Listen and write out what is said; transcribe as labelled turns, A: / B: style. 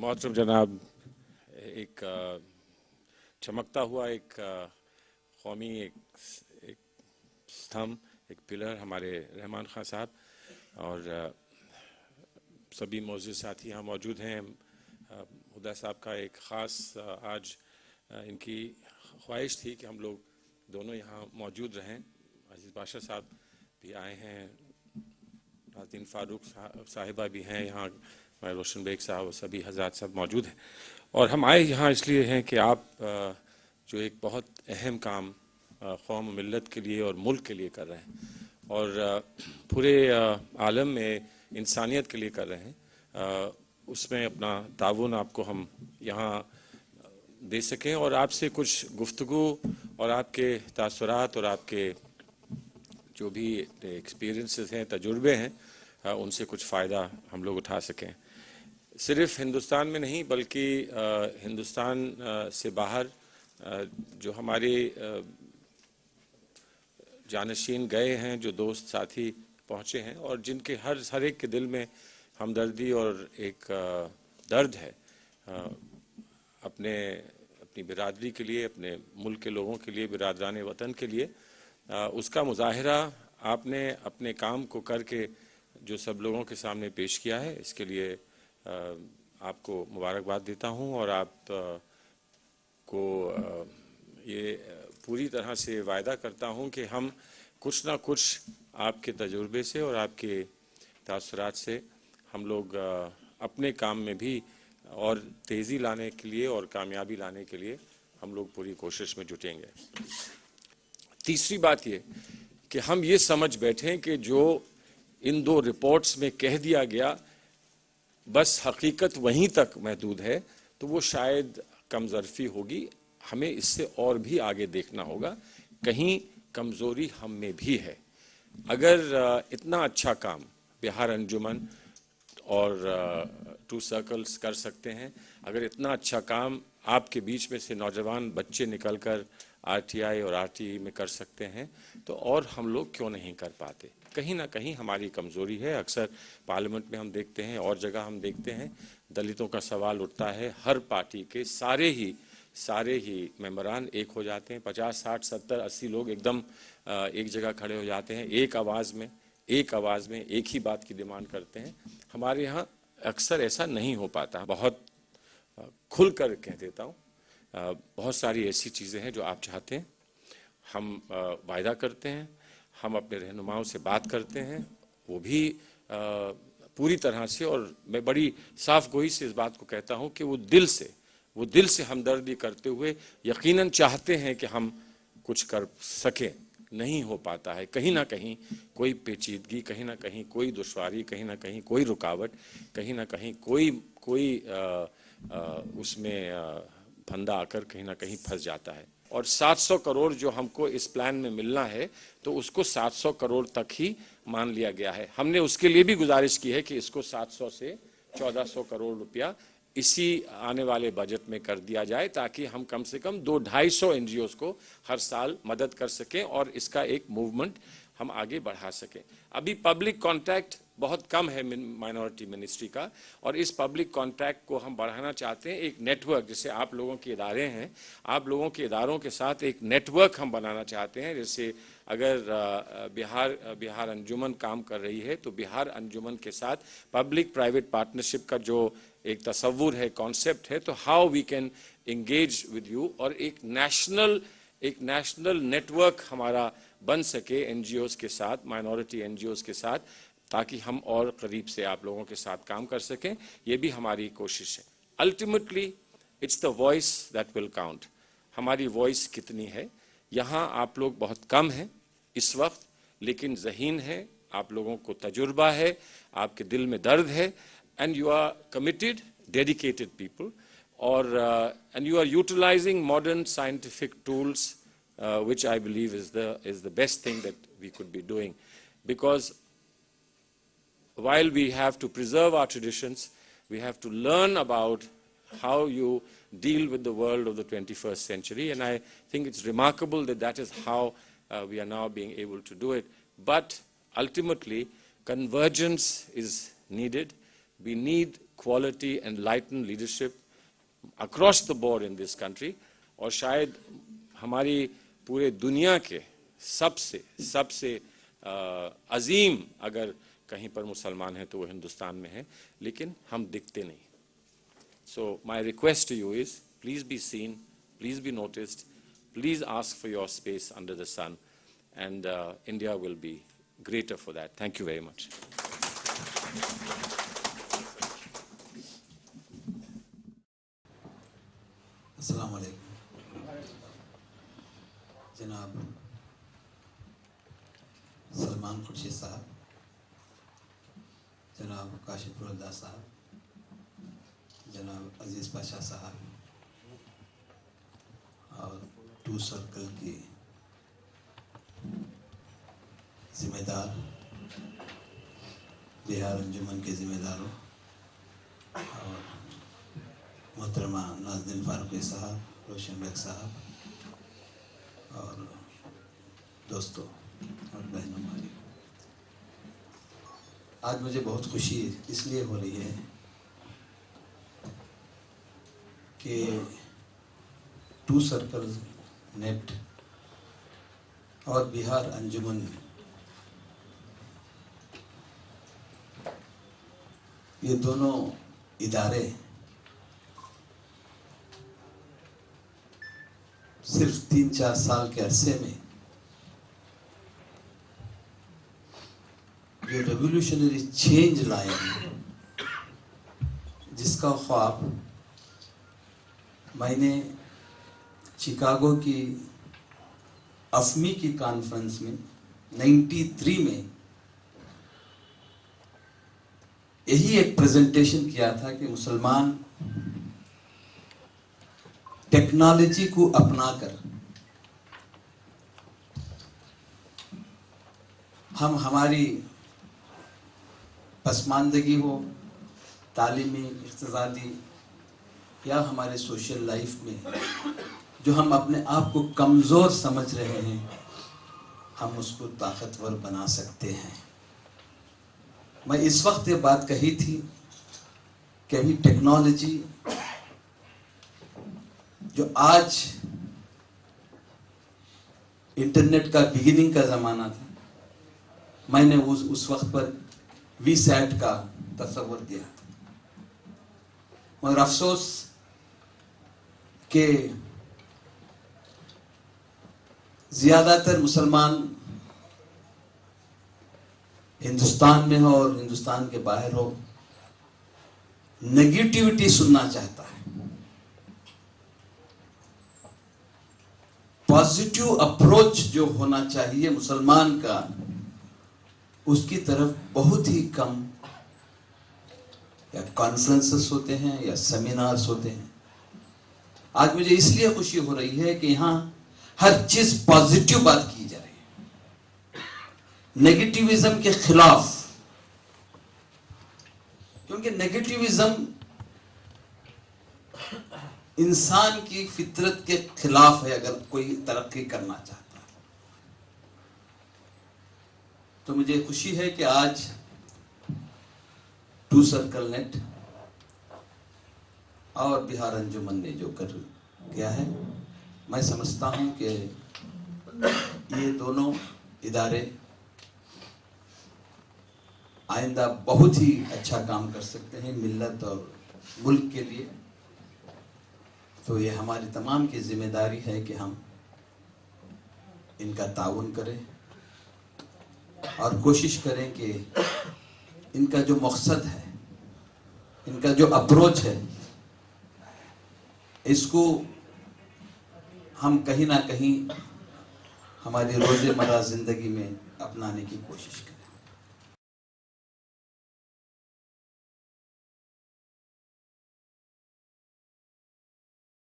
A: मोहतरम जनाब, एक चमकता हुआ एक कौमी एक स्तंभ, एक पिलर हमारे रहमान खान साहब और सभी मौजूद साथी यहाँ मौजूद हैं। हुदा साहब का एक ख़ास आज इनकी ख्वाहिश थी कि हम लोग दोनों यहाँ मौजूद रहें। अजीज़ बादशाह साहब भी आए हैं, नाज़रीन फ़ारूक साहिबा भी हैं यहाँ, रोशन बेग साहब, सभी हज़रात सब मौजूद हैं। और हम आए यहाँ इसलिए हैं कि आप जो एक बहुत अहम काम कौम मिल्लत के लिए और मुल्क के लिए कर रहे हैं और पूरे आलम में इंसानियत के लिए कर रहे हैं, उसमें अपना ताउन आपको हम यहाँ दे सकें और आपसे कुछ गुफ्तगू और आपके तासुरात और आपके जो भी एक्सपीरियंसेस हैं, तजुर्बे हैं, उनसे कुछ फ़ायदा हम लोग उठा सकें। सिर्फ हिंदुस्तान में नहीं बल्कि हिंदुस्तान से बाहर जो हमारे जानशीन गए हैं, जो दोस्त साथी पहुँचे हैं और जिनके हर एक के दिल में हमदर्दी और एक दर्द है अपनी बिरादरी के लिए, अपने मुल्क के लोगों के लिए, बिरादरान वतन के लिए, उसका मुजाहिरा आपने अपने काम को करके जो सब लोगों के सामने पेश किया है, इसके लिए आपको मुबारकबाद देता हूँ और आप को ये पूरी तरह से वायदा करता हूँ कि हम कुछ ना कुछ आपके तजुर्बे से और आपके तासुरात से हम लोग अपने काम में भी और तेज़ी लाने के लिए और कामयाबी लाने के लिए हम लोग पूरी कोशिश में जुटेंगे। तीसरी बात ये कि हम ये समझ बैठें कि जो इन दो रिपोर्ट्स में कह दिया गया बस हकीकत वहीं तक महदूद है, तो वो शायद कमज़रफ़ी होगी। हमें इससे और भी आगे देखना होगा, कहीं कमज़ोरी हम में भी है। अगर इतना अच्छा काम बिहार अंजुमन और टू सर्कल्स कर सकते हैं, अगर इतना अच्छा काम आपके बीच में से नौजवान बच्चे निकलकर आरटीआई और आरटीई में कर सकते हैं, तो और हम लोग क्यों नहीं कर पाते। कहीं ना कहीं हमारी कमज़ोरी है। अक्सर पार्लियामेंट में हम देखते हैं और जगह हम देखते हैं, दलितों का सवाल उठता है, हर पार्टी के सारे ही मेंबरान एक हो जाते हैं, 50, 60, 70, 80 लोग एकदम एक जगह खड़े हो जाते हैं, एक आवाज़ में एक ही बात की डिमांड करते हैं। हमारे यहाँ अक्सर ऐसा नहीं हो पाता। बहुत खुल कर कह देता हूँ, बहुत सारी ऐसी चीज़ें हैं जो आप चाहते हैं, हम वायदा करते हैं, हम अपने रहनुमाओं से बात करते हैं, वो भी पूरी तरह से, और मैं बड़ी साफ गोई से इस बात को कहता हूँ कि वो दिल से हमदर्दी करते हुए यकीनन चाहते हैं कि हम कुछ कर सकें। नहीं हो पाता है, कहीं ना कहीं कोई पेचीदगी, कहीं ना कहीं कोई दुश्वारी, कहीं ना कहीं कोई रुकावट, कहीं ना कहीं कोई उसमें फंदा आकर कहीं ना कहीं फंस जाता है। और 700 करोड़ जो हमको इस प्लान में मिलना है, तो उसको 700 करोड़ तक ही मान लिया गया है। हमने उसके लिए भी गुजारिश की है कि इसको 700 से 1400 करोड़ रुपया इसी आने वाले बजट में कर दिया जाए, ताकि हम कम से कम 200-250 एनजीओज़ को हर साल मदद कर सकें और इसका एक मूवमेंट हम आगे बढ़ा सकें। अभी पब्लिक कॉन्टैक्ट बहुत कम है माइनॉरिटी मिनिस्ट्री का, और इस पब्लिक कॉन्टैक्ट को हम बढ़ाना चाहते हैं। एक नेटवर्क, जैसे आप लोगों के इदारे हैं, आप लोगों के इदारों के साथ एक नेटवर्क हम बनाना चाहते हैं। जैसे अगर बिहार अंजुमन काम कर रही है, तो बिहार अंजुमन के साथ पब्लिक प्राइवेट पार्टनरशिप का जो एक तसव्वुर है, कॉन्सेप्ट है, तो how we can engage with you, और एक नेशनल नेटवर्क हमारा बन सके एनजीओज़ के साथ, माइनॉरिटी एनजीओज़ के साथ, ताकि हम और करीब से आप लोगों के साथ काम कर सकें। ये भी हमारी कोशिश है। Ultimately it's the voice that will count. हमारी वॉइस कितनी है। यहाँ आप लोग बहुत कम हैं इस वक्त, लेकिन ज़हीन है, आप लोगों को तजुर्बा है, आपके दिल में दर्द है, and you are committed, dedicated people, and you are utilizing modern scientific tools, which I believe is the best thing that we could be doing, because while we have to preserve our traditions, we have to learn about how you deal with the world of the 21st century, and I think it's remarkable that that is how we are now being able to do it. But ultimately, convergence is needed. We need quality, enlightened leadership across the board in this country. اور شاید ہماری پورے دنیا کے سب سے عظیم اگر کہیں پر مسلمان ہیں تو وہ ہندوستان میں ہیں، لیکن ہم دکھتے نہیں. So my request to you is, please be seen, please be noticed, please ask for your space under the sun, and India will be greater for that. Thank you very much.
B: السلام علیکم. جناب سلمان خورشید صاحب، جناب کاشف الہدا صاحب، جناب عزیز پاشا صاحب اور to circle کی ذمہ دار، بہار انجمن کے ذمہ داروں، اور محترمہ نازنین فاروقی صاحب، روشن بیگ صاحب، اور دوستوں اور بہنوں بھائی، آج مجھے بہت خوشی اس لیے ہو رہی ہے کہ ٹو سرکل نیٹ اور بہار انجمن یہ دونوں ادارے صرف 3-4 سال کے عرصے میں جو ریولیوشنری چینج لائے ہیں، جس کا خواب میں نے چکاگو کی افمی کی کانفرنس میں 93 میں یہی ایک پریزنٹیشن کیا تھا کہ مسلمان ٹیکنالوجی کو اپنا کر ہم ہماری پسماندگی ہو، تعلیمی، اقتصادی یا ہمارے سوشل لائف میں جو ہم اپنے آپ کو کمزور سمجھ رہے ہیں، ہم اس کو طاقتور بنا سکتے ہیں. میں اس وقت یہ بات کہی تھی کہ ابھی ٹیکنالوجی جو آج انٹرنیٹ کا بگننگ کا زمانہ تھا، میں نے اس وقت پر وی سیٹ کا تصور دیا تھا. مگر افسوس کہ زیادہ تر مسلمان ہندوستان میں ہو اور ہندوستان کے باہر ہو، نگیٹیوٹی سننا چاہتا ہے. پازیٹیو اپروچ جو ہونا چاہیے مسلمان کا، اس کی طرف بہت ہی کم یا کانفرنسز ہوتے ہیں یا سیمینارز ہوتے ہیں. آج مجھے اس لیے خوشی ہو رہی ہے کہ یہاں ہر چیز پازیٹیو بات کی جا رہی ہے، نیگیٹیوزم کے خلاف. کیونکہ نیگیٹیوزم انسان کی فطرت کے خلاف ہے اگر کوئی ترقی کرنا چاہتا ہے. تو مجھے خوشی ہے کہ آج ٹو سرکل نیٹ اور بہار انجمن نے جو کر کیا ہے، میں سمجھتا ہوں کہ یہ دونوں ادارے آئندہ بہت ہی اچھا کام کر سکتے ہیں ملت اور ملک کے لیے. تو یہ ہماری تمام کی ذمہ داری ہے کہ ہم ان کا تعاون کریں اور کوشش کریں کہ ان کا جو مقصد ہے، ان کا جو اپروچ ہے، اس کو ہم کہیں نہ کہیں ہماری روزمرہ زندگی میں اپنانے کی کوشش کریں.